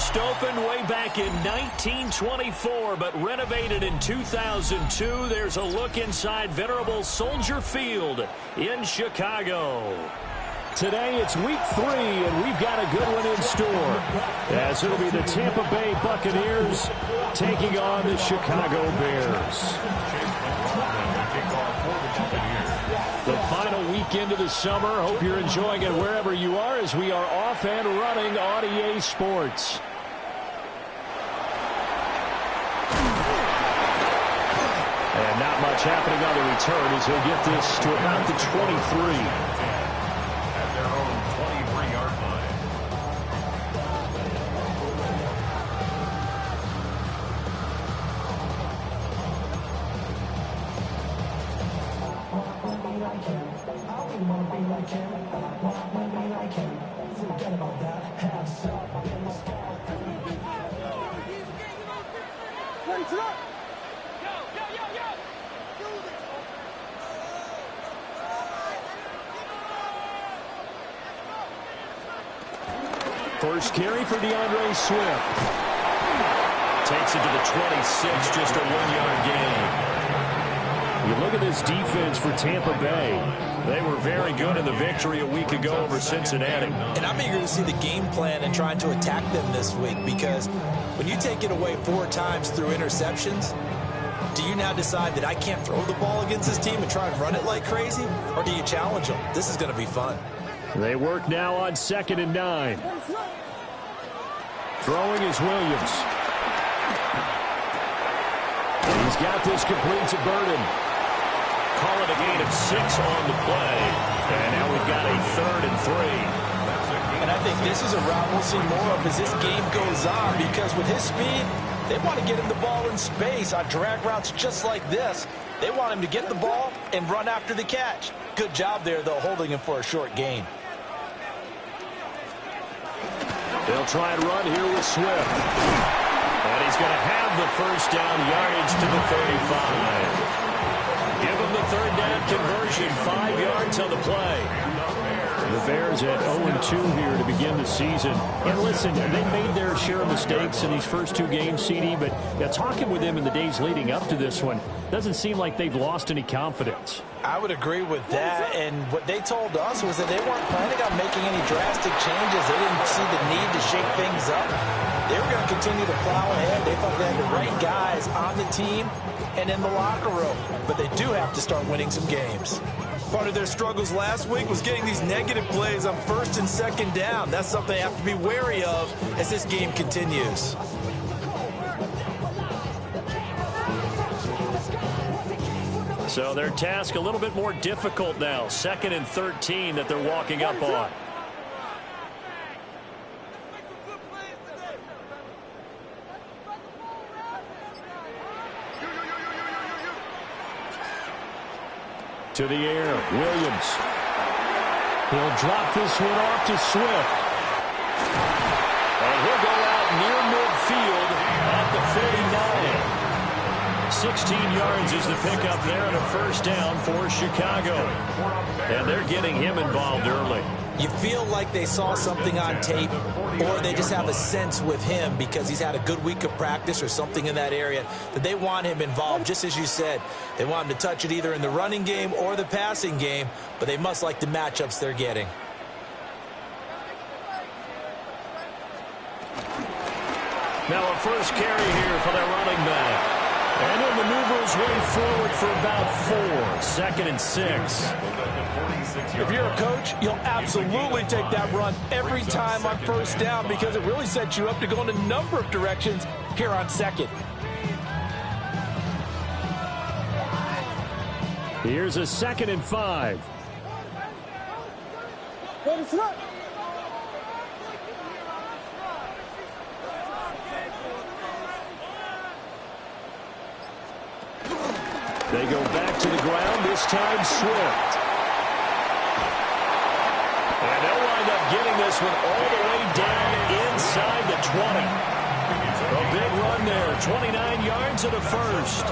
First opened way back in 1924, but renovated in 2002. There's a look inside venerable Soldier Field in Chicago. Today it's week 3, and we've got a good one in store, as it'll be the Tampa Bay Buccaneers taking on the Chicago Bears. The final weekend of the summer. Hope you're enjoying it wherever you are, as we are off and running on EA Sports. And not much happening on the return, as he'll get this to about the 23. First carry for DeAndre Swift. Takes it to the 26, just a 1-yard gain. You look at this defense for Tampa Bay. They were very good in the victory a week ago over Cincinnati. And I'm eager to see the game plan and trying to attack them this week, because when you take it away 4 times through interceptions, do you now decide that I can't throw the ball against this team and try and run it like crazy? Or do you challenge them? This is going to be fun. They work now on 2nd and 9. Throwing is Williams. And he's got this complete to Burden. Call it a gain of 6 on the play. And now we've got a 3rd and 3. And I think this is a route we'll see more of as this game goes on, because with his speed, they want to get him the ball in space on drag routes just like this. They want him to get the ball and run after the catch. Good job there, though, holding him for a short gain. They'll try and run here with Swift. And he's going to have the first down, yardage to the 35. Give him the 3rd down conversion, 5 yards on the play. The Bears at 0-2 here to begin the season. And listen, they made their share of mistakes in these first 2 games, CD, but talking with them in the days leading up to this one, doesn't seem like they've lost any confidence. I would agree with that, and what they told us was that they weren't planning on making any drastic changes. They didn't see the need to shake things up. They were going to continue to plow ahead. They thought they had the right guys on the team and in the locker room, but they do have to start winning some games. Part of their struggles last week was getting these negative plays on 1st and 2nd down. That's something they have to be wary of as this game continues. So their task a little bit more difficult now. 2nd and 13 that they're walking up on. To the air, Williams. He'll drop this one off to Swift. And he'll go out near midfield at the 49. 16 yards is the pickup there, and a first down for Chicago. And they're getting him involved early. You feel like they saw something on tape, or they just have a sense with him because he's had a good week of practice or something in that area that they want him involved. Just as you said, they want him to touch it either in the running game or the passing game, but they must like the matchups they're getting. Now a first carry here for their running back. And he'll maneuver his way forward for about 4. 2nd and 6. If you're a coach, you'll absolutely take that run every time on 1st down, because it really sets you up to go in a number of directions here on 2nd. Here's a 2nd and 5. They go back to the ground, this time Swift. And they'll wind up getting this one all the way down inside the 20. A big run there, 29 yards and a first.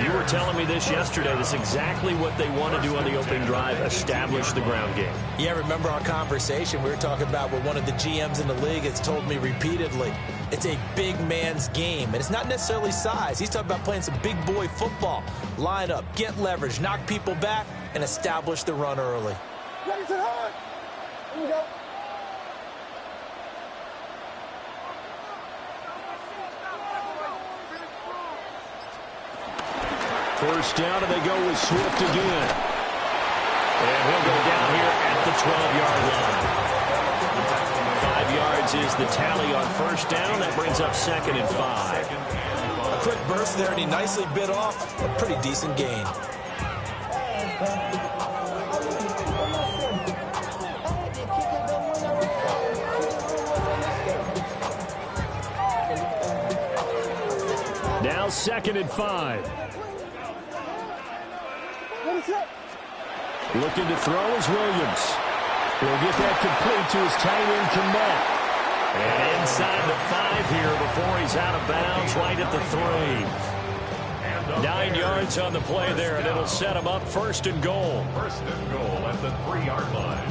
You were telling me this yesterday. This is exactly what they want to do on the opening drive, establish the ground game. Yeah, remember our conversation? We were talking about what one of the GMs in the league has told me repeatedly. It's a big man's game, and it's not necessarily size. He's talking about playing some big boy football. Line up, get leverage, knock people back, and establish the run early. Ready to hard. Here we go. First down, and they go with Swift again. And he'll go down here at the 12-yard line. 5 yards is the tally on first down. That brings up 2nd and 5. A quick burst there, and he nicely bit off a pretty decent gain. Now 2nd and 5. Looking to throw is Williams. He'll get that complete to his tight end, Kmet. And inside the 5 here before he's out of bounds, right at the 3. 9 yards on the play there, and it'll set him up 1st and goal. 1st and goal at the 3-yard line.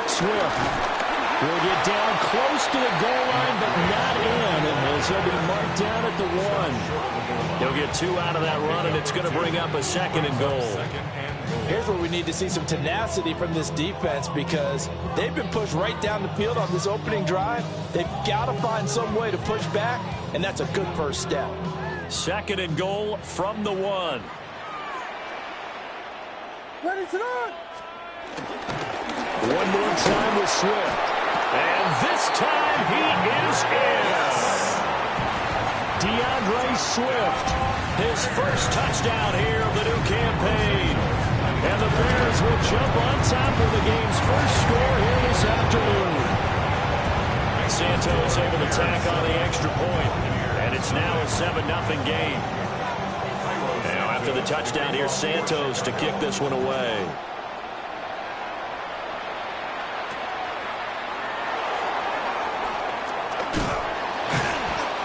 Swift will get down close to the goal line, but not in, as he'll be marked down at the 1. He'll get 2 out of that run, and it's going to bring up a 2nd and goal. Here's where we need to see some tenacity from this defense, because they've been pushed right down the field on this opening drive. They've got to find some way to push back, and that's a good first step. 2nd and goal from the 1. Ready to run. One more time with Swift. And this time he is in. DeAndre Swift, his first touchdown here of the new campaign. And the Bears will jump on top of the game's first score here this afternoon. Santos able to tack on the extra point. And it's now a 7-0 game. Now after the touchdown, here's Santos to kick this one away.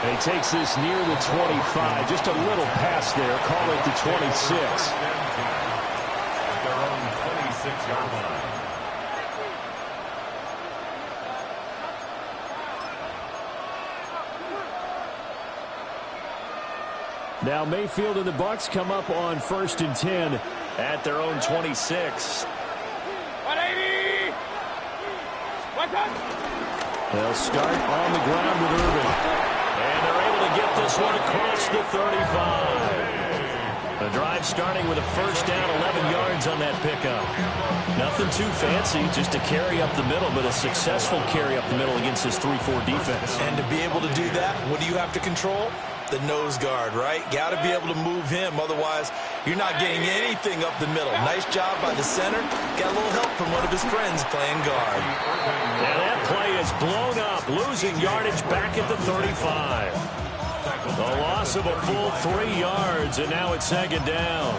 And he takes this near the 25. Just a little pass there. Call it the 26. At their own 26-yard line. Now Mayfield and the Bucs come up on 1st and 10 at their own 26. 180. They'll start on the ground with Irving. And they're able to get this one across the 35. The drive starting with a first down, 11 yards on that pickup. Nothing too fancy, just a carry up the middle, but a successful carry up the middle against this 3-4 defense. And to be able to do that, what do you have to control? The nose guard, right? Got to be able to move him. Otherwise, you're not getting anything up the middle. Nice job by the center. Got a little help from one of his friends playing guard. Now that play is blown up, losing yardage back at the 35. The loss of a full 3 yards, and now it's 2nd down.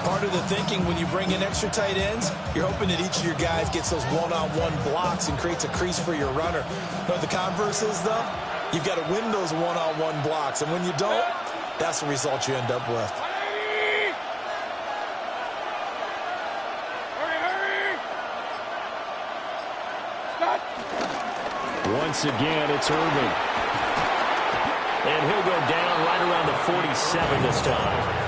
Part of the thinking when you bring in extra tight ends, you're hoping that each of your guys gets those one-on-one blocks and creates a crease for your runner. You know what the converse is, though? You've got to win those one-on-one blocks, and when you don't, that's the result you end up with. Once again, it's Irving. And he'll go down right around the 47 this time.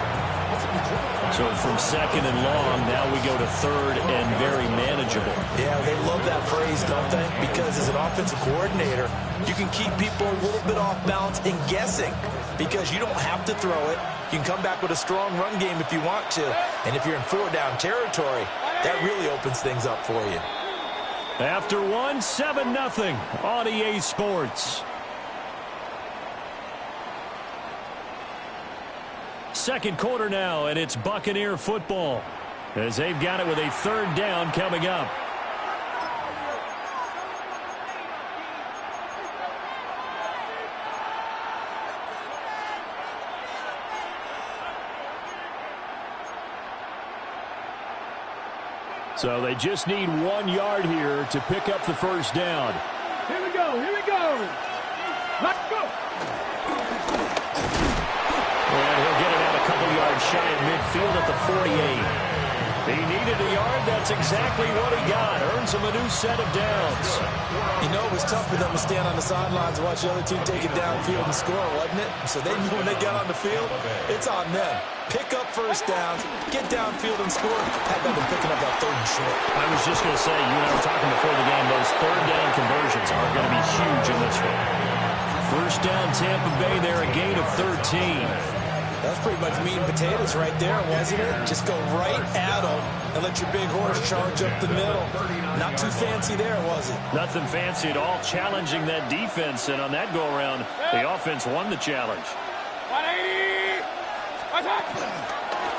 So from 2nd and long, now we go to 3rd and very manageable. Yeah, they love that phrase, don't they? Because as an offensive coordinator, you can keep people a little bit off balance and guessing, because you don't have to throw it. You can come back with a strong run game if you want to. And if you're in 4-down territory, that really opens things up for you. After 7-0 on EA Sports. Second quarter now, and it's Buccaneer football, as they've got it with a 3rd down coming up. So they just need 1 yard here to pick up the first down. Here we go. Here we go. Let's go. And he'll get it out a couple yards shy of midfield at the 48. He needed a yard. That's exactly what he got. Earns him a new set of downs. You know, it was tough for them to stand on the sidelines and watch the other team take it downfield and score, wasn't it? So they knew when they got on the field, it's on them. Pick up first downs, get downfield and score. How about them picking up that third and short? I was just going to say, you and I were talking before the game, those third down conversions are going to be huge in this one. First down, Tampa Bay there, a gain of 13. That's pretty much meat and potatoes right there, wasn't it? Just go right at them and let your big horse charge up the middle. Not too fancy there, was it? Nothing fancy at all, challenging that defense, and on that go-around, the offense won the challenge. 180. Attack.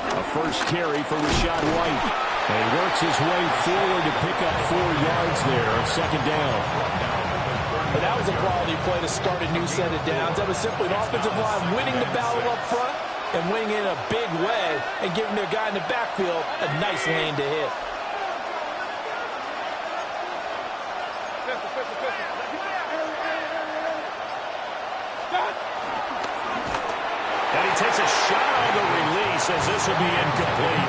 A first carry for Rachaad White. And he works his way forward to pick up 4 yards there, a second down. But that was a quality play to start a new set of downs. That was simply an offensive line winning the battle up front and winning in a big way and giving their guy in the backfield a nice lane to hit. And he takes a shot on the release as this will be incomplete.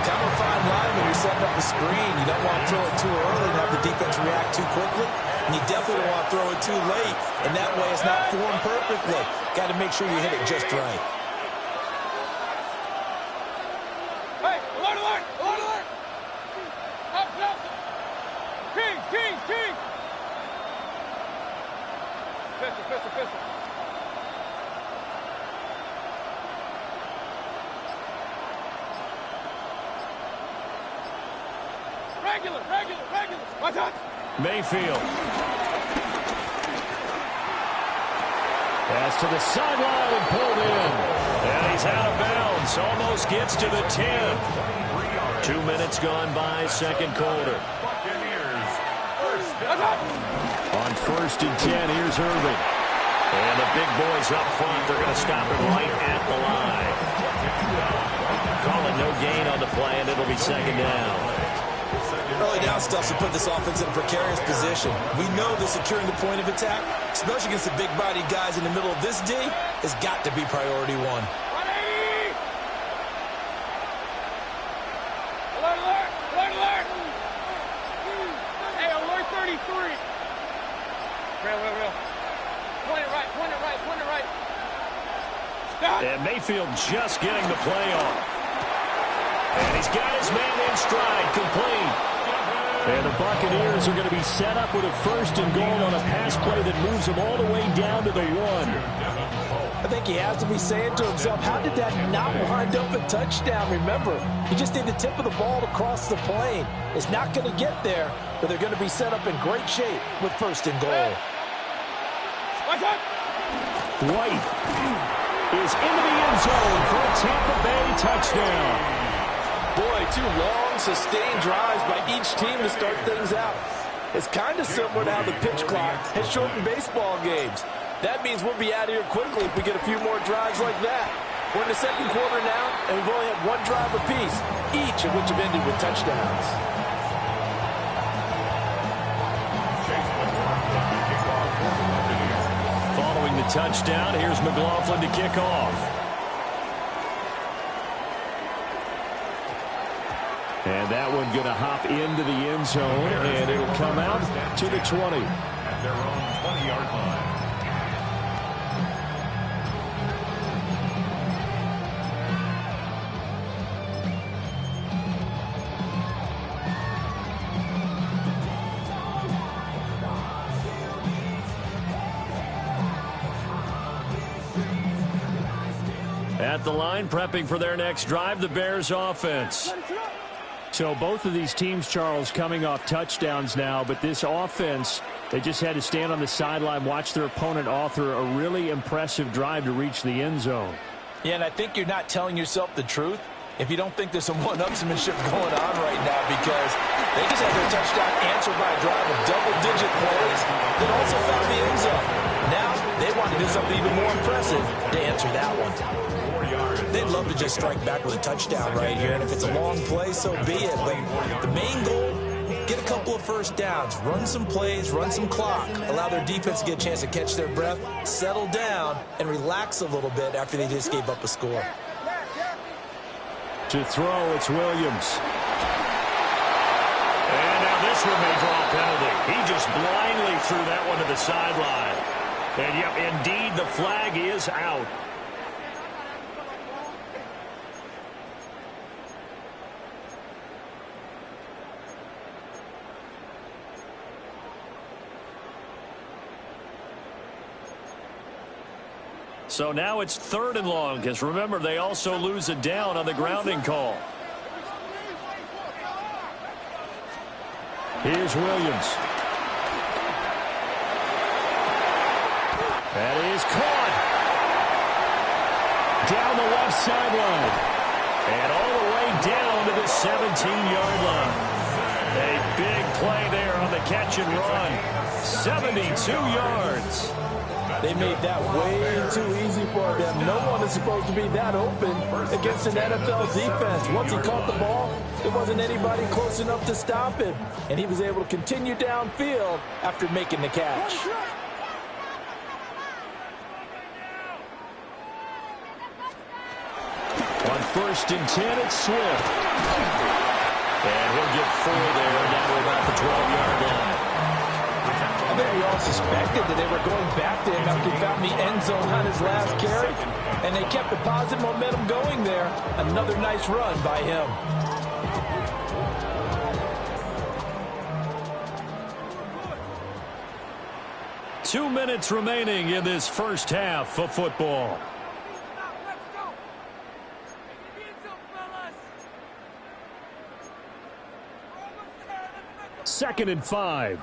Kind of a fine line when you're setting up the screen. You don't want to throw it too early and have the defense react too quickly. And you definitely don't want to throw it too late. And that way it's not formed perfectly. Got to make sure you hit it just right. Hey, alert, alert, alert, alert. Up, up. Kings, Kings, Kings. Pistol, pistol, pistol. Regular, regular, regular. Watch out. Mayfield. Pass to the sideline and pulled in. And he's out of bounds. Almost gets to the 10. 2 minutes gone by, second quarter. On first and 10, here's Irving. And the big boys up front, they're going to stop it right at the line. Calling no gain on the play, and it'll be second down. Early down stuff should put this offense in a precarious position. We know that securing the point of attack, especially against the big-bodied guys in the middle of this D, has got to be priority one. 180. Alert, alert, alert, alert. Hey, alert 33. Real. Point it right, point it right, point it right. Stop. And Mayfield just getting the play off. And he's got his man in stride, complete. And the Buccaneers are going to be set up with a first and goal on a pass play that moves them all the way down to the 1. I think he has to be saying to himself, how did that not wind up a touchdown? Remember, you just need the tip of the ball to cross the plane. It's not going to get there, but they're going to be set up in great shape with first and goal. Watch out. White is into the end zone for a Tampa Bay touchdown. Boy, 2 long, sustained drives by each team to start things out. It's kind of similar to how the pitch clock has shortened baseball games. That means we'll be out of here quickly if we get a few more drives like that. We're in the second quarter now, and we've only had 1 drive apiece, each of which have ended with touchdowns. Following the touchdown, here's McLaughlin to kick off. And that one going to hop into the end zone, and it'll come out to the 20. At their own 20-yard line. At the line, prepping for their next drive, the Bears offense. So both of these teams, Charles, coming off touchdowns now, but this offense, they just had to stand on the sideline, watch their opponent author a really impressive drive to reach the end zone. Yeah, and I think you're not telling yourself the truth if you don't think there's some one-upsmanship going on right now, because they just had their touchdown answered by a drive of double-digit plays that also found the end zone. Now they want to do something even more impressive to answer that one. They'd love to just strike back with a touchdown right here, and if it's a long play, so be it. But the main goal, get a couple of first downs, run some plays, run some clock, allow their defense to get a chance to catch their breath, settle down, and relax a little bit after they just gave up a score. To throw, it's Williams. And now this one may draw a penalty. He just blindly threw that one to the sideline. And, yep, indeed, the flag is out. So now it's 3rd and long, because remember, they also lose a down on the grounding call. Here's Williams. That is caught. Down the left sideline. And all the way down to the 17-yard line. A big play there on the catch and run. 72 yards. They made that way too easy for them. No one is supposed to be that open against an NFL defense. Once he caught the ball, there wasn't anybody close enough to stop him. And he was able to continue downfield after making the catch. On 1st and 10, it's Swift. And he'll get 4 there, down to about the 12-yard line. I think we all suspected that they were going back to him after he found the end zone on his last carry, and they kept the positive momentum going there. Another nice run by him. Two minutes remaining in this first half of football. 2nd and 5.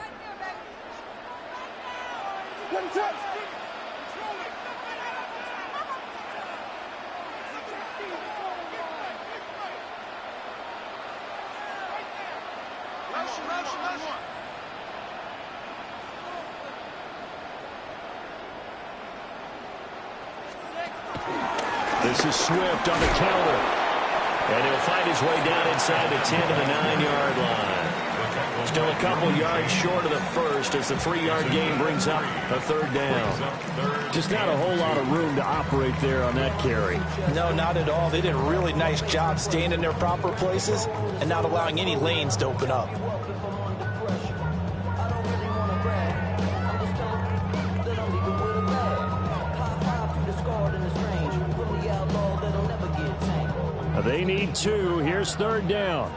This is Swift on the counter. And he'll find his way down inside the 10 to the 9-yard line. Still a couple yards short of the first as the 3-yard gain brings up a 3rd down. Just not a whole lot of room to operate there on that carry. No, not at all. They did a really nice job staying in their proper places and not allowing any lanes to open up. They need 2. Here's 3rd down.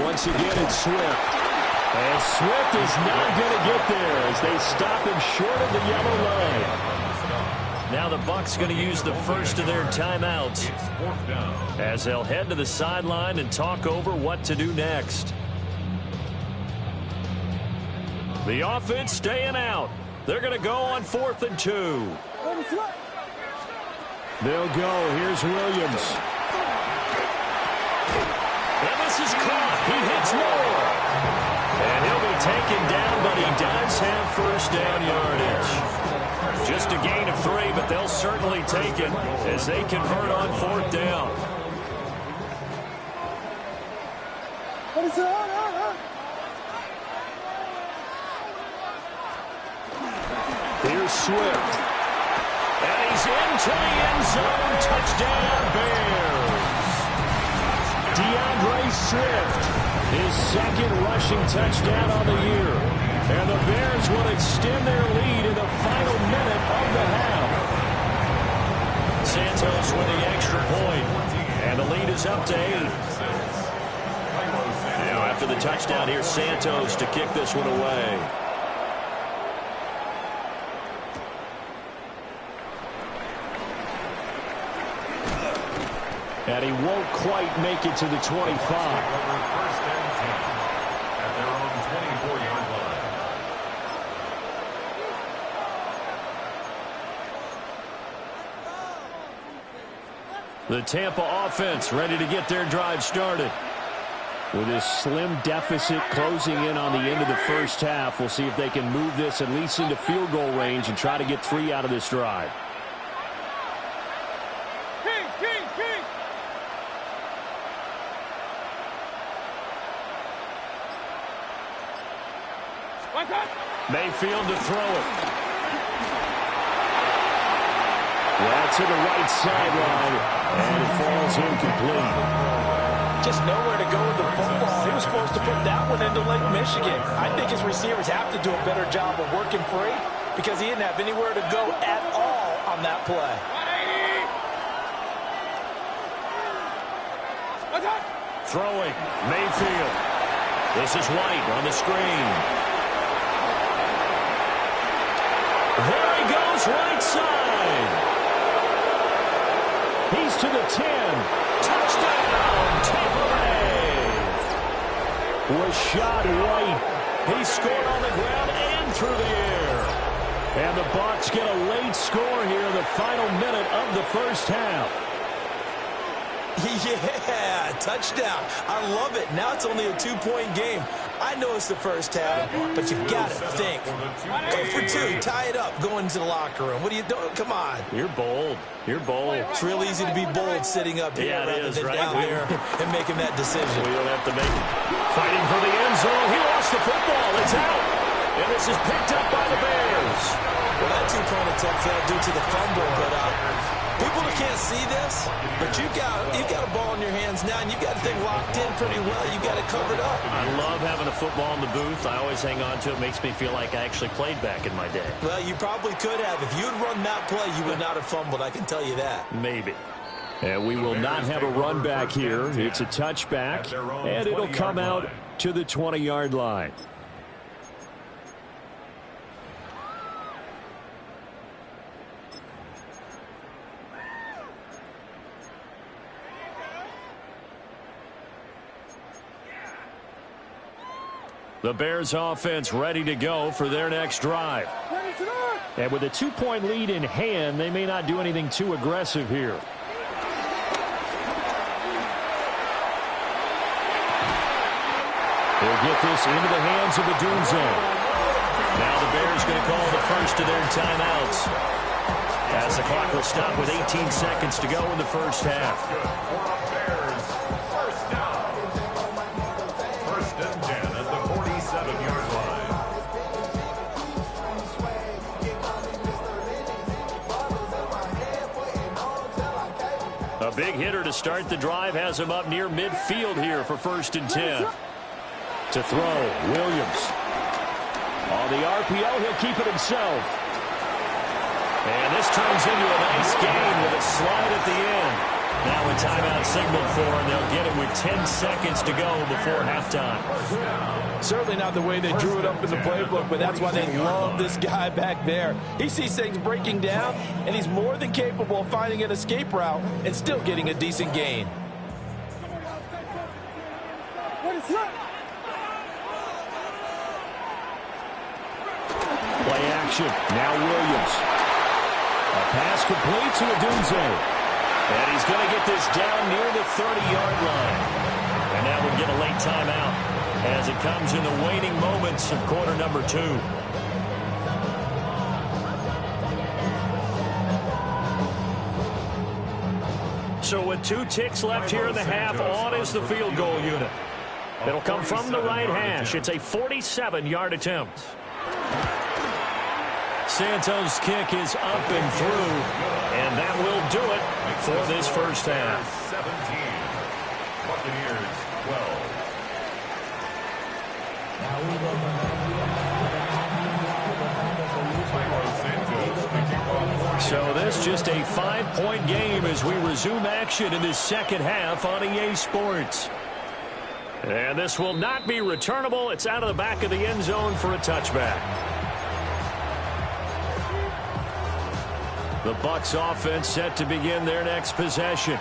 Once again, it's Swift. And Swift is not going to get there as they stop him short of the yellow line. Now the Bucs going to use the first of their timeouts as they'll head to the sideline and talk over what to do next. The offense staying out. They're going to go on 4th and 2. They'll go. Here's Williams. And this is caught. He hits Moore. And he'll be taken down, but he does have 1st down yardage. Just a gain of 3, but they'll certainly take it as they convert on 4th down. Here's Swift. And he's into the end zone. Touchdown, Bears. DeAndre Swift, his 2nd rushing touchdown on the year. And the Bears will extend their lead in the final minute of the half. Santos with the extra point. And the lead is up to 8. Now after the touchdown, here's Santos to kick this one away. And he won't quite make it to the 25. First and 10 at their own 24-yard line. The Tampa offense ready to get their drive started. With this slim deficit closing in on the end of the first half, we'll see if they can move this at least into field goal range and try to get 3 out of this drive. Kings! What's up? Mayfield to throw it. Well, to the right sideline, and it falls incomplete. Just nowhere to go with the football. He was supposed to put that one into Lake Michigan. I think his receivers have to do a better job of working free because he didn't have anywhere to go at all on that play. 180. What's up? Throwing, Mayfield. This is White on the screen. There he goes, right side. He's to the 10. Touchdown, Tampa Bay. Rashad White. He scored on the ground and through the air. And the Bucs get a late score here in the final minute of the first half. Yeah, touchdown. I love it. Now it's only a 2-point game. I know it's the first half, but you've got to think. Go for 2. Tie it up. Go into the locker room. What are you doing? Come on. You're bold. You're bold. It's real easy to be bold sitting up here rather than down there and making that decision. We don't have to make it. Fighting for the end zone. He lost the football. It's out. And this is picked up by the Bears. Well, that 2-point attempt failed due to the fumble, but people that can't see this, but you've got a ball in your hands now, and you've got the thing locked in pretty well. You've got it covered up. I love having a football in the booth. I always hang on to it. It makes me feel like I actually played back in my day. Well, you probably could have. If you had run that play, you would not have fumbled. I can tell you that. Maybe. And we will not have a run back here. It's a touchback, and it'll come out to the 20-yard line. The Bears offense ready to go for their next drive. And with a 2-point lead in hand, they may not do anything too aggressive here. They'll get this into the hands of the Doom Zone. Now the Bears going to call the first of their timeouts, as the clock will stop with 18 seconds to go in the first half. A big hitter to start the drive has him up near midfield here for 1st and 10. To throw, Williams. On the RPO, he'll keep it himself. And this turns into a nice gain with a slide at the end. Now a timeout signaled for, and they'll get it with 10 seconds to go before halftime. Certainly not the way they drew it up in the playbook, but that's why they love this guy back there. He sees things breaking down, and he's more than capable of finding an escape route and still getting a decent gain. Play action. Now Williams. A pass complete to Odunze. And he's going to get this down near the 30-yard line. And now we'll get a late timeout as it comes in the waning moments of quarter number 2. So with 2 ticks left here in the half, on is the field goal unit. It'll come from the right hash. It's a 47-yard attempt. Santos' kick is up and through, and that will do it for this first half. 17. Buccaneers 12. So this just a 5-point game as we resume action in this second half on EA Sports. And this will not be returnable. It's out of the back of the end zone for a touchback. The Bucs offense set to begin their next possession.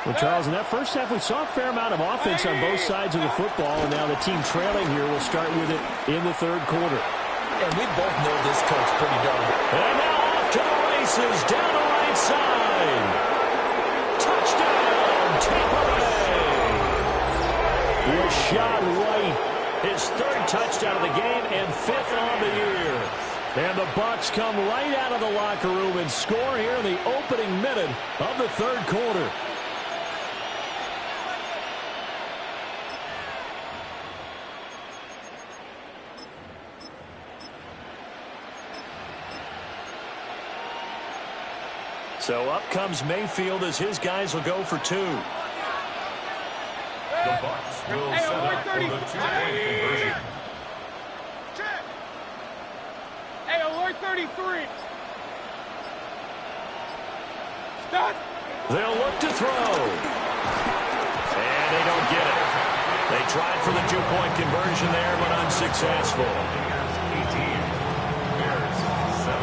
Well, Charles, in that first half, we saw a fair amount of offense on both sides of the football, and now the team trailing here will start with it in the third quarter. And we both know this coach pretty darn good. And now off to the races, down the right side. Was shot right. His third touchdown of the game and fifth on the year. And the Bucs come right out of the locker room and score here in the opening minute of the third quarter. So up comes Mayfield as his guys will go for two. The Bucs will set up for the two-point conversion. Hey, alert 33. Stop. They'll look to throw. And they don't get it. They tried for the two-point conversion there, but unsuccessful. Bears 18. Bears 17.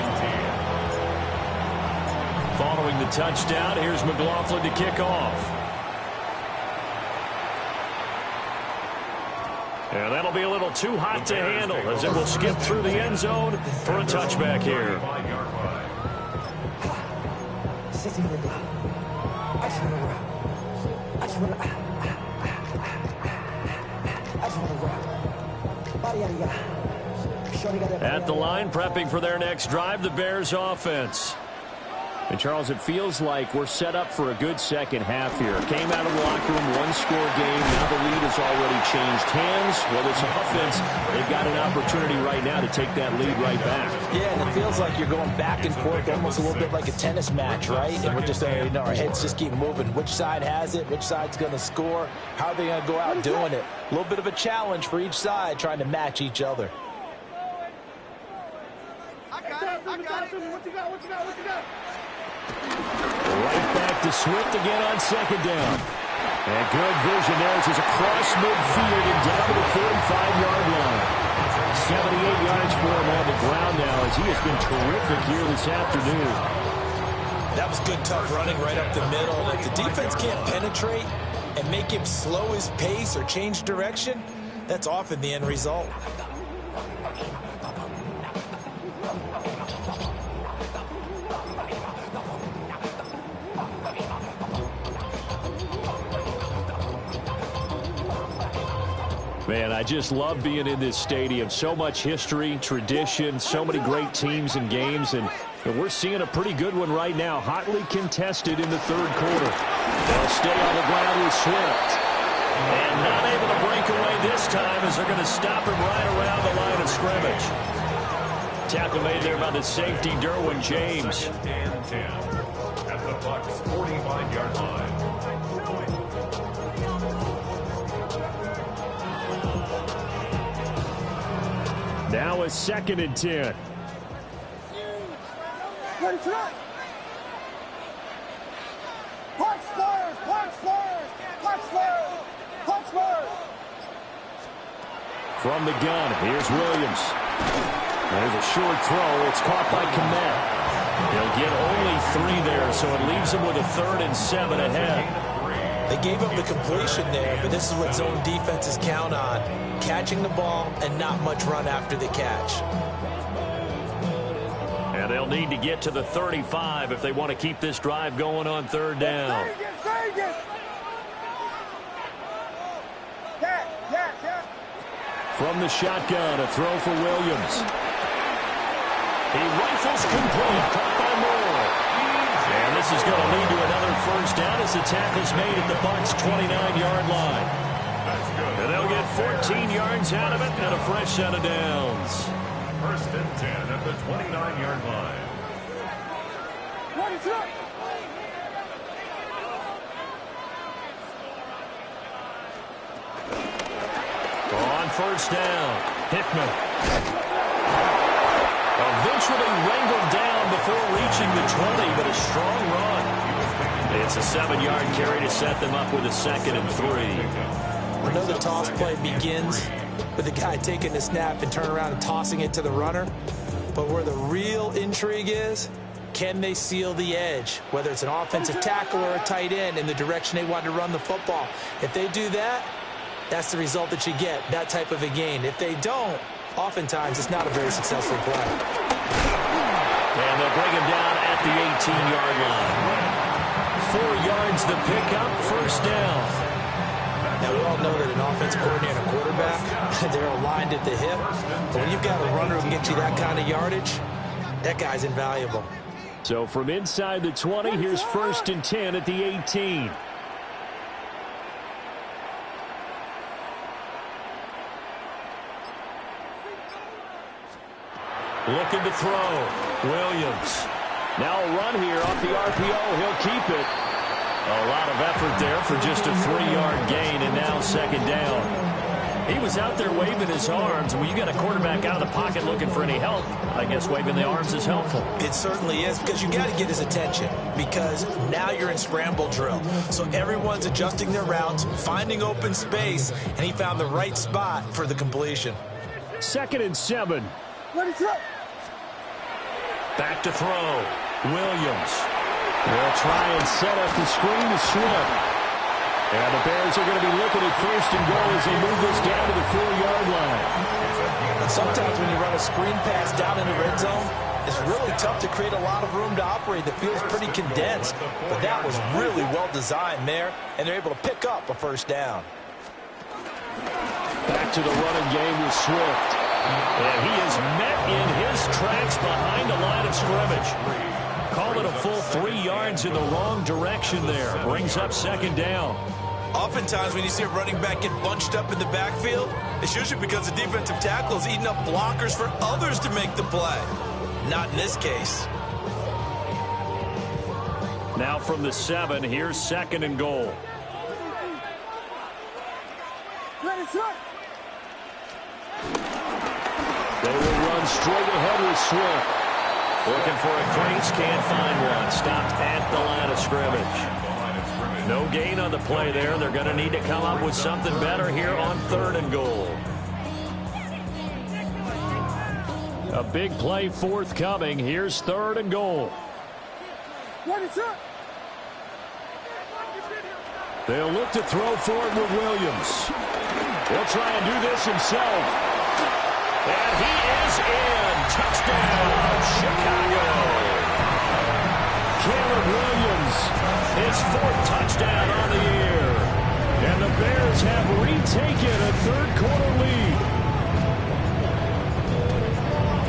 Following the touchdown, here's McLaughlin to kick off. And that'll be a little too hot to handle as it will skip through the end zone for a touchback here. At the line, prepping for their next drive, the Bears offense. And, Charles, it feels like we're set up for a good second half here. Came out of the locker room, one-score game. Now the lead has already changed hands. Whether it's offense, they've got an opportunity right now to take that lead right back. Yeah, and it feels like you're going back and forth, almost a little bit like a tennis match, right? And we're just, our heads just keep moving. Which side has it? Which side's going to score? How are they going to go out doing it? A little bit of a challenge for each side, trying to match each other. I got it. What you got? Right back to Swift again on second down. And good vision there as he's across midfield and down to the 45-yard line. 78 yards for him on the ground now as he has been terrific here this afternoon. That was good, tough running right up the middle. If the defense can't penetrate and make him slow his pace or change direction, that's often the end result. Man, I just love being in this stadium. So much history, tradition, so many great teams and games, and we're seeing a pretty good one right now, hotly contested in the third quarter. They'll stay on the ground with Swift. And not able to break away this time as they're going to stop him right around the line of scrimmage. Tackle made there by the safety, Derwin James. Second and 10 at the Bucs' 45-yard line. Now a second and 10. Ready to run. Punch Spurs. From the gun, here's Williams. There's a short throw. It's caught by Kmet. He'll get only 3 there, so it leaves him with a 3rd and 7 ahead. They gave up the completion there, but this is what zone defenses count on. Catching the ball and not much run after the catch. And they'll need to get to the 35 if they want to keep this drive going on 3rd down. From the shotgun, a throw for Williams. He rifles complete, caught by Moore. And this is going to lead to another 1st down as the tackle's made at the Bucs' 29-yard line. And they'll get 14 yards out of it and a fresh set of downs. 1st and 10 at the 29-yard line. On 1st down, Hickman. Eventually wrangled down before reaching the 20, but a strong run. It's a 7-yard carry to set them up with a 2nd and 3. I know the toss play begins with the guy taking the snap and turning around and tossing it to the runner. But where the real intrigue is, can they seal the edge, whether it's an offensive tackle or a tight end, in the direction they want to run the football? If they do that, that's the result that you get, that type of a gain. If they don't, oftentimes it's not a very successful play. And they'll bring him down at the 18-yard line. 4 yards the pickup, first down. Now, we all know that an offensive coordinator and a quarterback, they're aligned at the hip. But when you've got a runner who can get you that kind of yardage, that guy's invaluable. So from inside the 20, here's 1st and 10 at the 18. Looking to throw. Williams. Now a run here off the RPO. He'll keep it. A lot of effort there for just a 3-yard gain, and now 2nd down. He was out there waving his arms. When you got a quarterback out of the pocket looking for any help, I guess waving the arms is helpful. It certainly is, because you got to get his attention, because now you're in scramble drill. So everyone's adjusting their routes, finding open space, and he found the right spot for the completion. 2nd and 7. Back to throw. Williams. They'll try and set up the screen to Swift. And the Bears are going to be looking at 1st and goal as they move this down to the 4-yard line. And sometimes when you run a screen pass down in the red zone, it's really tough to create a lot of room to operate. The field's pretty condensed. But that was really well designed there, and they're able to pick up a 1st down. Back to the running game with Swift. And he is met in his tracks behind the line of scrimmage. Call it a full 3 yards in the wrong direction there. Brings up 2nd down. Oftentimes when you see a running back get bunched up in the backfield, it's usually because the defensive tackle is eating up blockers for others to make the play. Not in this case. Now from the 7, here's 2nd and goal. They will run straight ahead with Swift. Looking for a crease, can't find one. Stopped at the line of scrimmage. No gain on the play there. They're going to need to come up with something better here on 3rd and goal. A big play forthcoming. Here's 3rd and goal. They'll look to throw for it with Williams. He'll try and do this himself. And he is in. Touchdown, Chicago. Caleb Williams, his 4th touchdown on the year. And the Bears have retaken a 3rd-quarter lead.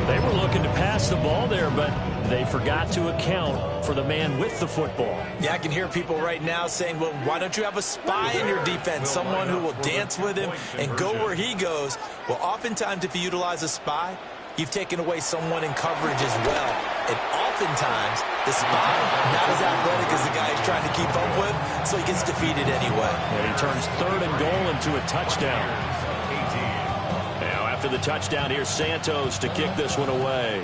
They were looking to pass the ball there, but they forgot to account for the man with the football. Yeah, I can hear people right now saying, well, why don't you have a spy in your defense, someone who will dance with him and go where he goes? Well, oftentimes if you utilize a spy, you've taken away someone in coverage as well. And oftentimes, the spy, not as athletic as the guy he's trying to keep up with, so he gets defeated anyway. And he turns 3rd and goal into a touchdown. Now, after the touchdown, here's Santos to kick this one away.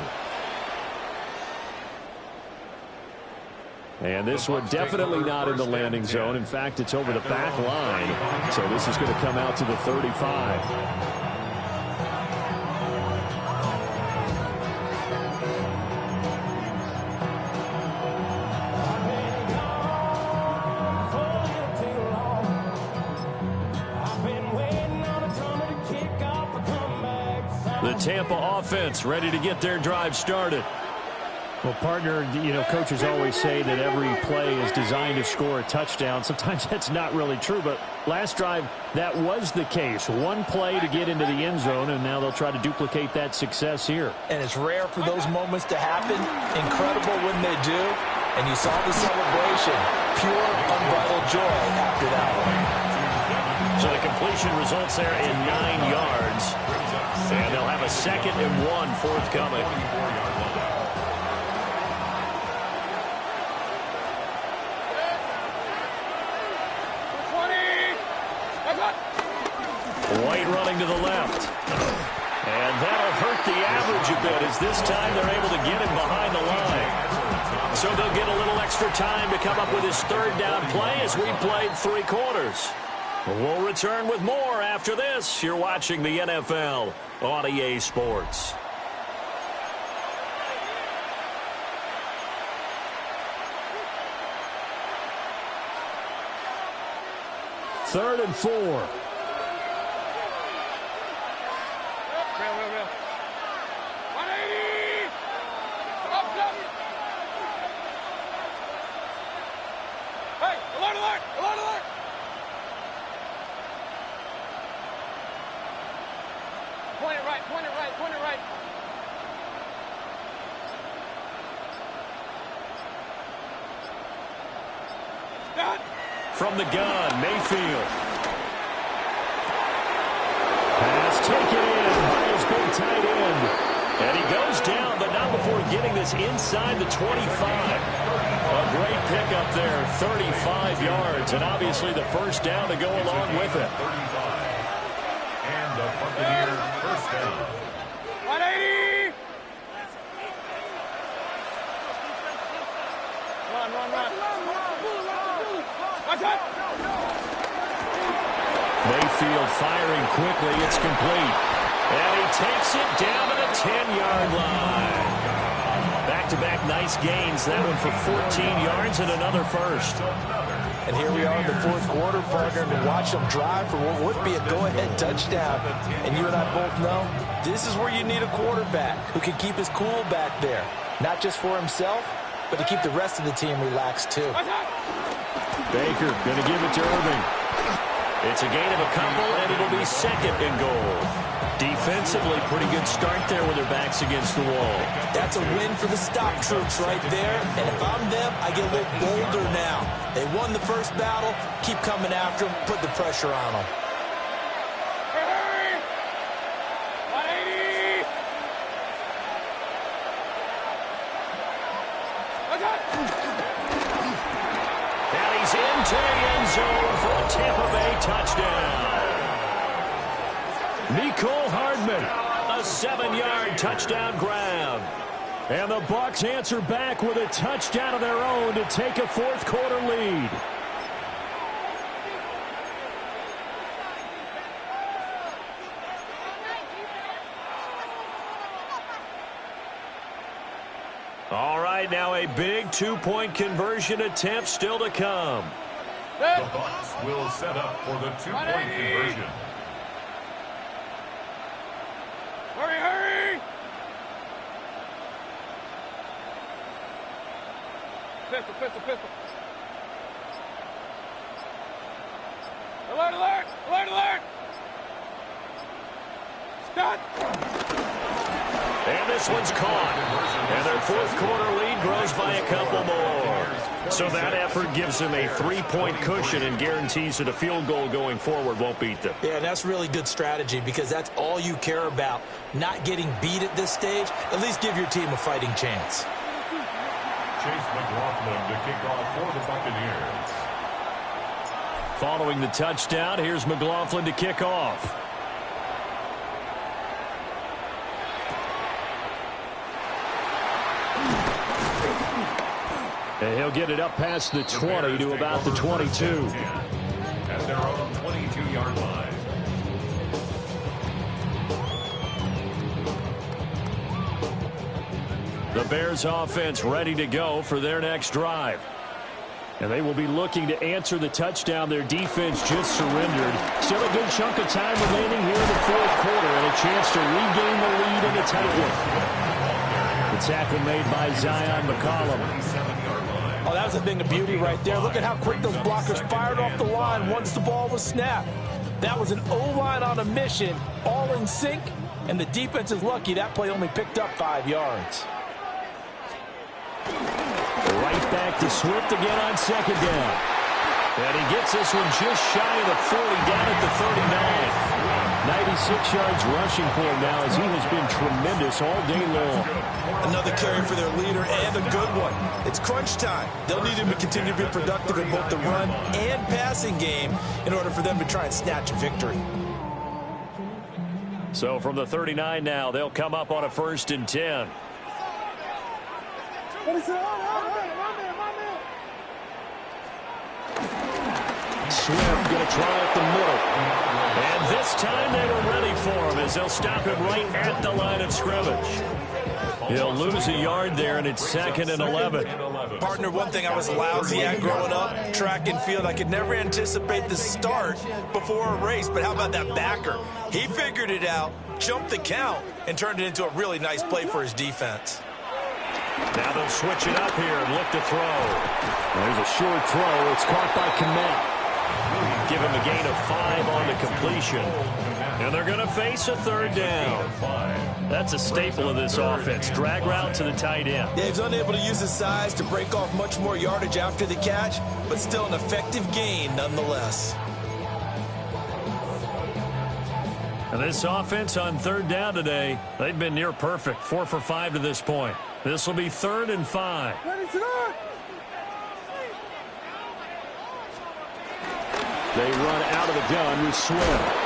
And this one definitely not in the landing zone. In fact, it's over the back line. So this is going to come out to the 35. The Tampa offense ready to get their drive started. Well, partner, coaches always say that every play is designed to score a touchdown. Sometimes that's not really true, but last drive, that was the case. One play to get into the end zone, and now they'll try to duplicate that success here. And it's rare for those moments to happen. Incredible when they do. And you saw the celebration. Pure, unbridled joy after that one. So the completion results there in 9 yards. And they'll have a 2nd and 1 forthcoming. White running to the left. And that'll hurt the average a bit, as this time they're able to get him behind the line. So they'll get a little extra time to come up with his 3rd down play as we played 3 quarters. We'll return with more after this. You're watching the NFL on EA Sports. Third and 4. right, point it right, point it right. Stop. From the gun, Mayfield. Pass taken in by his big tight end. And he goes down, but not before getting this inside the 25. A great pickup there, 35 yards, and obviously the first down to go along with it. 35. And the Buccaneers first down. 180. Run. Watch out. Mayfield firing quickly. It's complete. And he takes it down to the 10-yard line. Back-to-back nice gains. That one for 14 yards and another first. And here we are in the fourth quarter, partner, to watch them drive for what would be a go-ahead touchdown. And you and I both know this is where you need a quarterback who can keep his cool back there. Not just for himself, but to keep the rest of the team relaxed, too. Baker going to give it to Irving. It's a gain of a couple, and it'll be second and goal. Defensively, pretty good start there with their backs against the wall. That's a win for the stock troops right there. And if I'm them, I get a little bolder now. They won the first battle. Keep coming after them. Put the pressure on them. Hurry! 180. Watch out. And he's into the end zone for a Tampa Bay touchdown. Mecole Hardman, a 7-yard touchdown grab. And the Bucs answer back with a touchdown of their own to take a fourth-quarter lead. All right, now a big two-point conversion attempt still to come. The Bucs will set up for the two-point conversion. Hurry! Pistol. Alert! Stop! And this one's caught. And their fourth-quarter lead grows by a couple more. So that effort gives them a 3-point cushion and guarantees that a field goal going forward won't beat them. Yeah, that's really good strategy because that's all you care about. Not getting beat at this stage. At least give your team a fighting chance. Chase McLaughlin to kick off for the Buccaneers. Following the touchdown, here's McLaughlin to kick off. And he'll get it up past the 20 to about the 22. At their own 22-yard line. The Bears offense ready to go for their next drive. And they will be looking to answer the touchdown their defense just surrendered. Still a good chunk of time remaining here in the fourth quarter and a chance to regain the lead in a tight one. The tackle made by Zion McCollum. Oh, that was a thing of beauty right there. Look at how quick those blockers fired off the line once the ball was snapped. That was an O-line on a mission, all in sync, and the defense is lucky that play only picked up 5 yards. Right back to Swift again on second down. And he gets this one just shy of the 40, down at the 39. 96 yards rushing for him now as he has been tremendous all day long. Another carry for their leader and a good one. It's crunch time. They'll need him to continue to be productive in both the run and passing game in order for them to try and snatch a victory. So from the 39 now, they'll come up on a 1st and 10. Swift going to try up the middle. And this time they were ready for him as they'll stop him right at the line of scrimmage. He'll lose a yard there, and it's 2nd and 11. Partner, one thing I was lousy at growing up, track and field, I could never anticipate the start before a race, but how about that backer? He figured it out, jumped the count, and turned it into a really nice play for his defense. Now they'll switch it up here and look to throw. There's a short throw. It's caught by Kmet. give him a gain of 5 on the completion. And they're going to face a third down. That's a staple of this offense. Drag route to the tight end. Yeah, he's unable to use his size to break off much more yardage after the catch, but still an effective gain nonetheless. And this offense on third down today, they've been near perfect. 4 for 5 to this point. This will be 3rd and 5. They run out of the gun with Swift.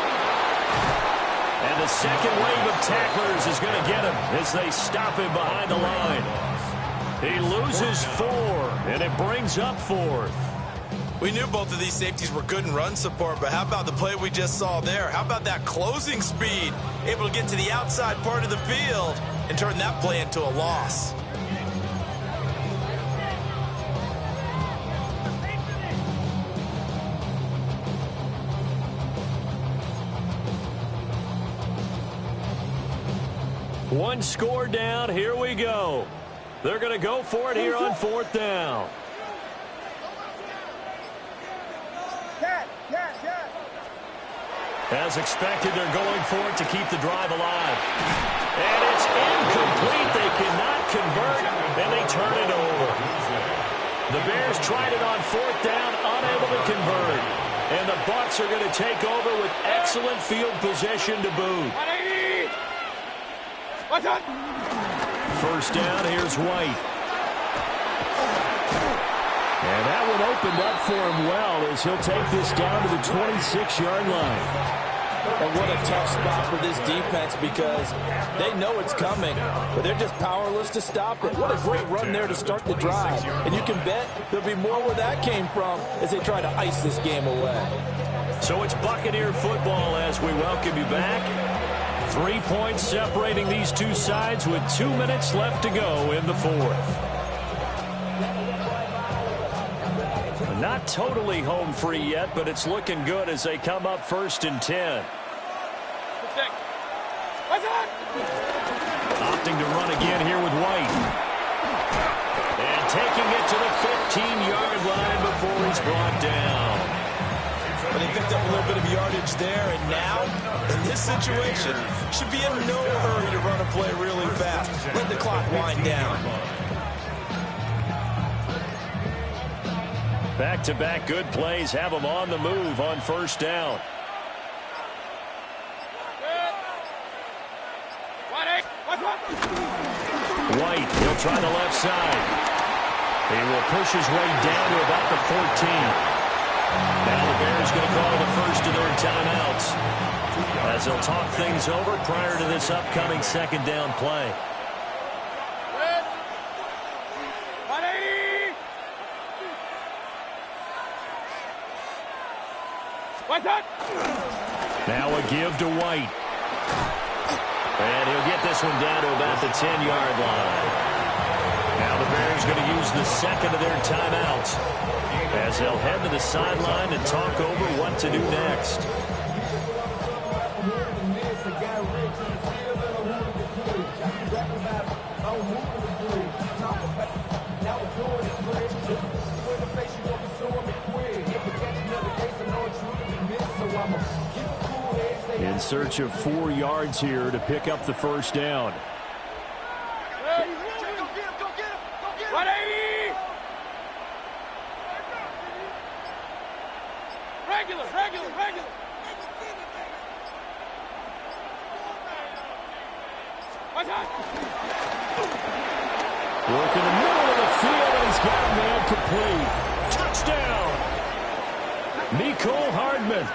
And the second wave of tacklers is going to get him as they stop him behind the line. He loses 4, and it brings up 4th. We knew both of these safeties were good in run support, but how about the play we just saw there? How about that closing speed? Able to get to the outside part of the field and turn that play into a loss. One score down. Here we go. They're going to go for it here on 4th down. As expected, they're going for it to keep the drive alive. And it's incomplete. They cannot convert, and they turn it over. The Bears tried it on 4th down, unable to convert. And the Bucs are going to take over with excellent field position to boot. First down, here's White. And that one opened up for him well as he'll take this down to the 26-yard line. And what a tough spot for this defense because they know it's coming, but they're just powerless to stop it. What a great run there to start the drive. And you can bet there'll be more where that came from as they try to ice this game away. So it's Buccaneer football as we welcome you back. 3 points separating these two sides with 2 minutes left to go in the 4th. Not totally home free yet, but it's looking good as they come up 1st and 10. Opting to run again here with White. And taking it to the 15-yard line before he's brought down. But they picked up a little bit of yardage there, and now, in this situation, should be in no hurry to run a play really fast. Let the clock wind down. Back-to-back good plays have them on the move on 1st down. White, he'll try the left side. He will push his way down to about the 14. Now the Bears going to call the first of their timeouts as they'll talk things over prior to this upcoming 2nd down play. Now a give to White. And he'll get this one down to about the 10-yard line. Now the Bears going to use the second of their timeouts as they'll head to the sideline and talk over what to do next. In search of 4 yards here to pick up the 1st down. Regular. Work in the middle of the field, and he's got a man complete. Touchdown! Mecole Hardman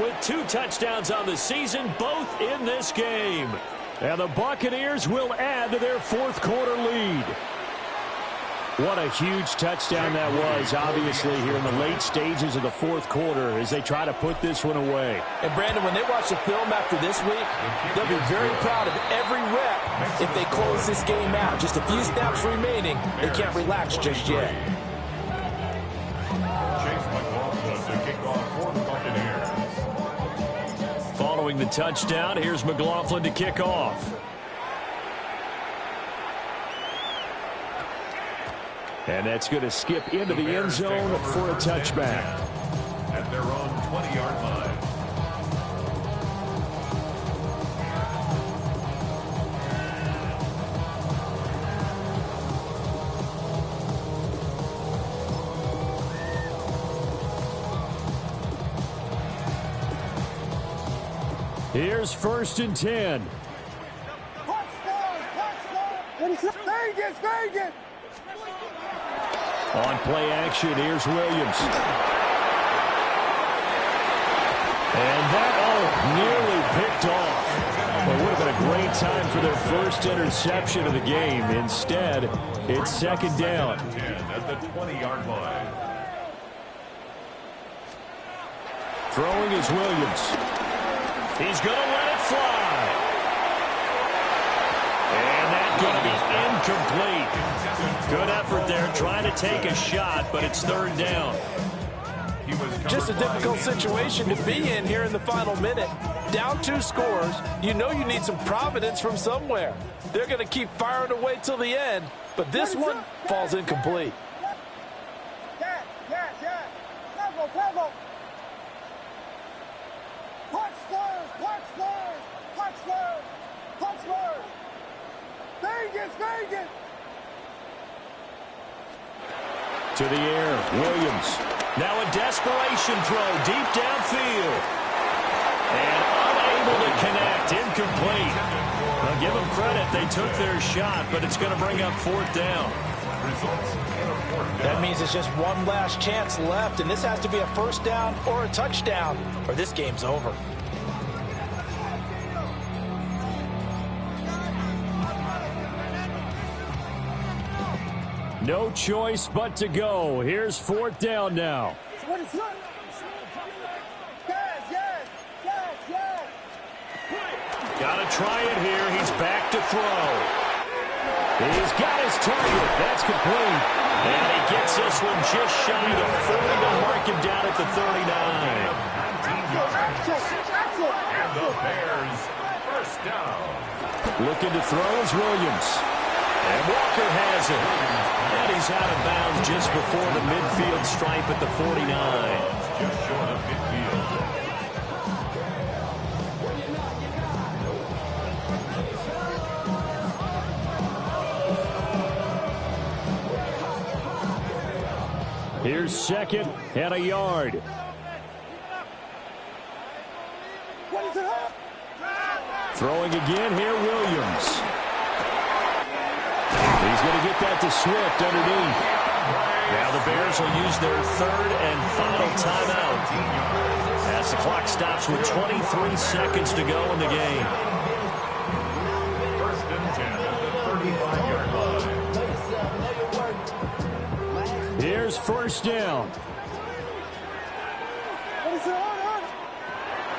with 2 touchdowns on the season, both in this game. And the Buccaneers will add to their 4th quarter lead. What a huge touchdown that was, obviously, here in the late stages of the 4th quarter as they try to put this one away. And, Brandon, when they watch the film after this week, they'll be very proud of every rep if they close this game out. Just a few snaps remaining. They can't relax just yet. Chase McLaughlin to kick off for the Buccaneers. Following the touchdown, here's McLaughlin to kick off. And that's going to skip into the end zone for a touchback. At their own 20-yard line. Here's 1st and 10. Vegas! On play action, here's Williams. And that, nearly picked off. Well, it would have been a great time for their first interception of the game. Instead, it's 2nd down. At the 20-yard line. Throwing is Williams. He's going to let it fly. And that's going to be incomplete. Good effort there trying to take a shot, but it's 3rd down. Just a difficult situation to be in here in the final minute. Down 2 scores, you know you need some providence from somewhere. They're going to keep firing away till the end, but this one falls incomplete. Tackle. Punch. Vegas! To the air, Williams. Now a desperation throw deep downfield. And unable to connect, incomplete. Now give them credit, they took their shot, but it's going to bring up 4th down. That means it's just one last chance left, and this has to be a 1st down or a touchdown, or this game's over. No choice but to go. Here's 4th down now. Got to try it here. He's back to throw. He's got his target. That's complete. And he gets this one just shy of 40 to mark him down at the 39. And the Bears, 1st down. Looking to throw is Williams. And Walker has it. And he's out of bounds just before the midfield stripe at the 49. Just short of midfield. Here's 2nd and a yard. Throwing again here, Williams. He's going to get that to Swift underneath. Now the Bears will use their 3rd and final timeout as the clock stops with 23 seconds to go in the game. 1st and 10 at the 35-yard line. Here's 1st down.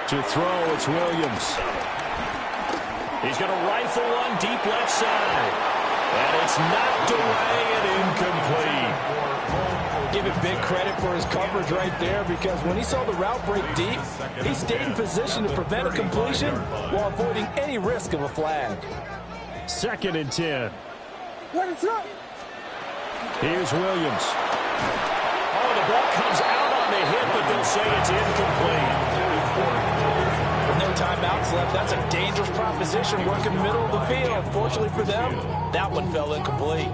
To throw, it's Williams. He's going to rifle one deep left side. And it's knocked away and incomplete. Give it big credit for his coverage right there, because when he saw the route break deep, he stayed in position to prevent a completion while avoiding any risk of a flag. 2nd and 10. Here's Williams. Oh, the ball comes out on the hit, but they'll say it's incomplete. With no timeouts left, that's a dangerous proposition working the middle of the field. Fortunately for them, that one fell incomplete.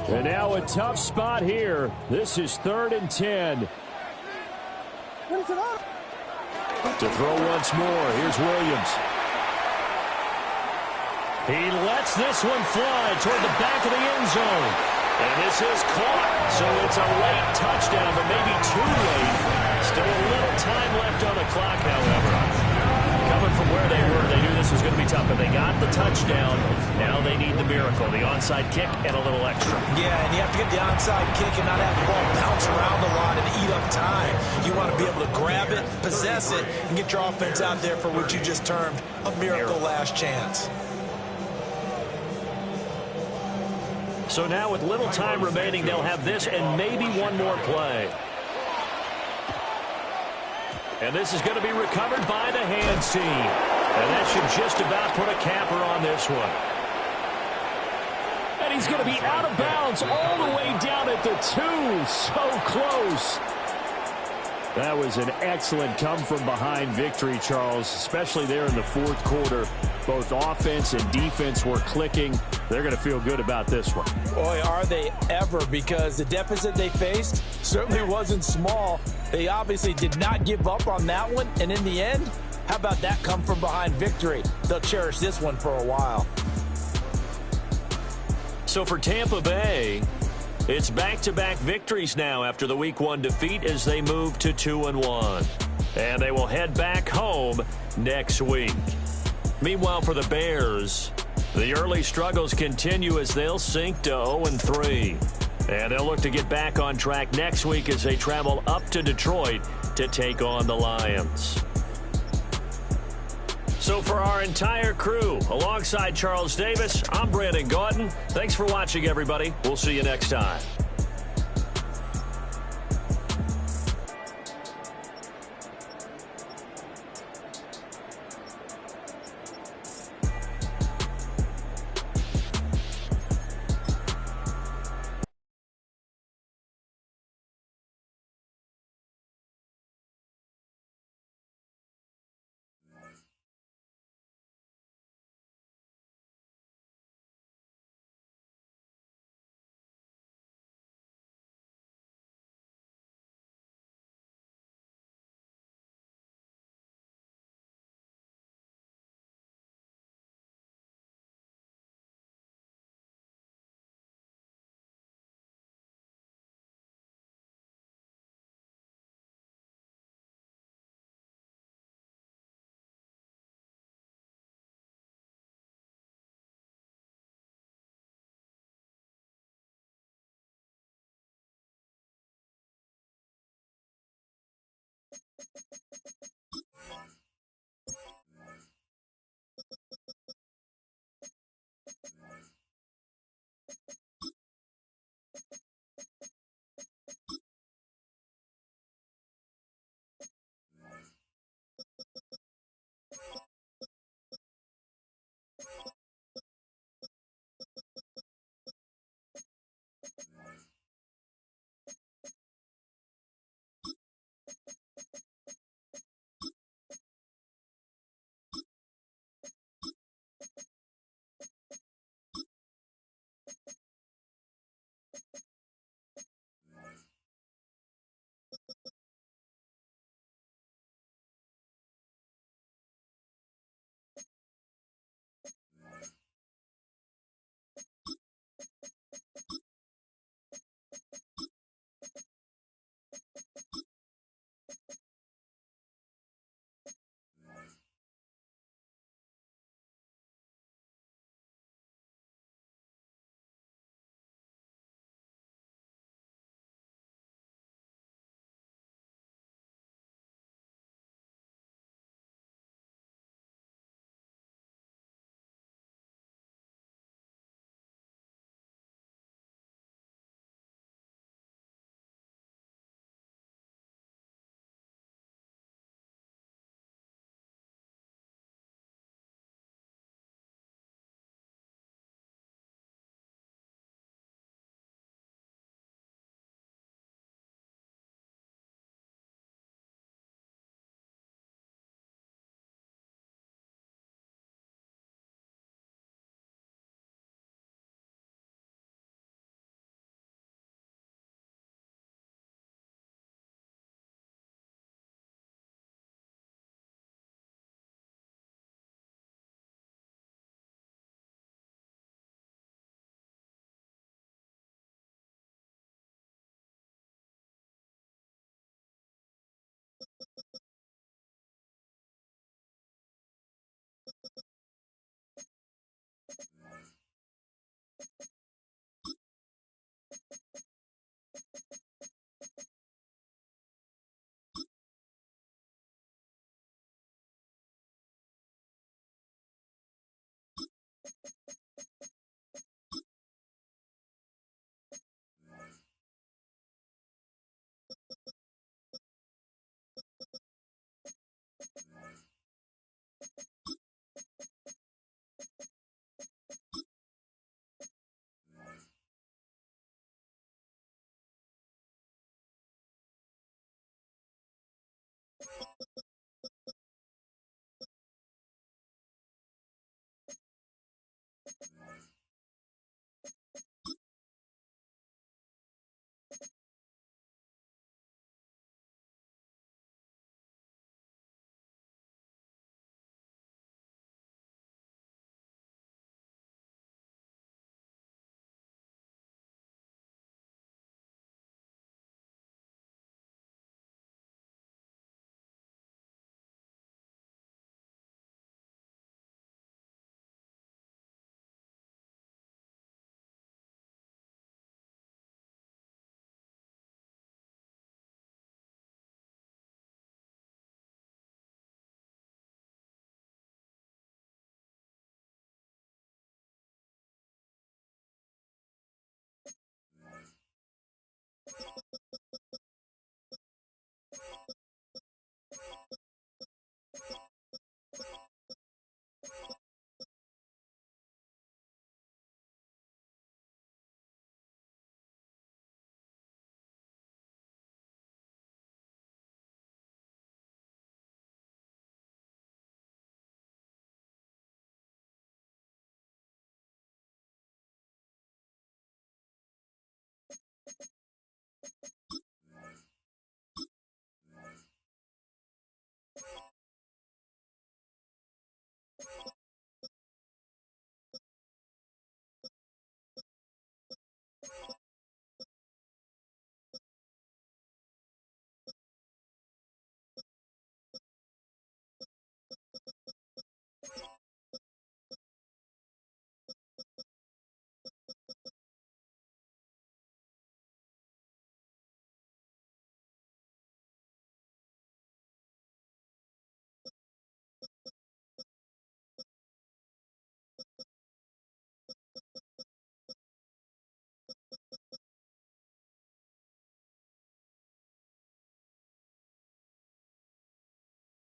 And now a tough spot here. This is 3rd and 10. To throw once more, here's Williams. He lets this one fly toward the back of the end zone. And this is caught. So it's a late touchdown, but maybe too late. Still a little time left on the clock, however. Coming from where they were, they knew this was going to be tough, but they got the touchdown. Now they need the miracle, the onside kick and a little extra. Yeah, and you have to get the onside kick and not have the ball bounce around a lot and eat up time. You want to be able to grab it, possess it, and get your offense out there for what you just termed a miracle last chance. So now with little time remaining, they'll have this and maybe one more play. And this is going to be recovered by the hands team. And that should just about put a capper on this one. And he's going to be out of bounds all the way down at the 2. So close. That was an excellent come-from-behind victory, Charles, especially there in the fourth quarter. Both offense and defense were clicking. They're going to feel good about this one. Boy, are they ever, because the deficit they faced certainly wasn't small. They obviously did not give up on that one, and in the end, how about that come-from-behind victory? They'll cherish this one for a while. So for Tampa Bay, it's back-to-back victories now after the Week 1 defeat as they move to 2-1. And they will head back home next week. Meanwhile, for the Bears, the early struggles continue as they'll sink to 0-3. And they'll look to get back on track next week as they travel up to Detroit to take on the Lions. So for our entire crew, alongside Charles Davis, I'm Brandon Gaudin. Thanks for watching, everybody. We'll see you next time.